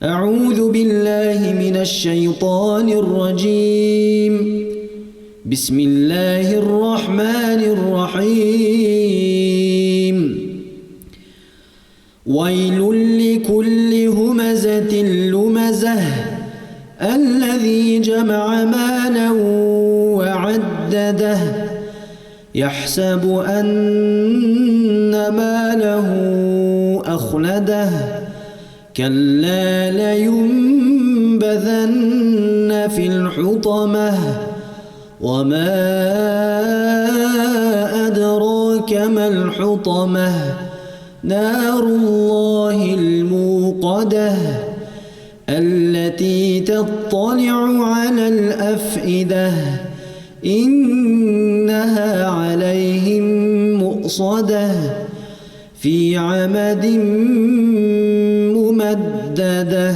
أعوذ بالله من الشيطان الرجيم. بسم الله الرحمن الرحيم. ويل لكل همزة لمزة الذي جمع مالا وعدده يحسب أن ماله أخلده كلا لينبذن في الحطمة وما أدراك ما الحطمة نار الله الموقدة التي تطلع على الأفئدة إنها عليهم مؤصدة في عمد ممددة.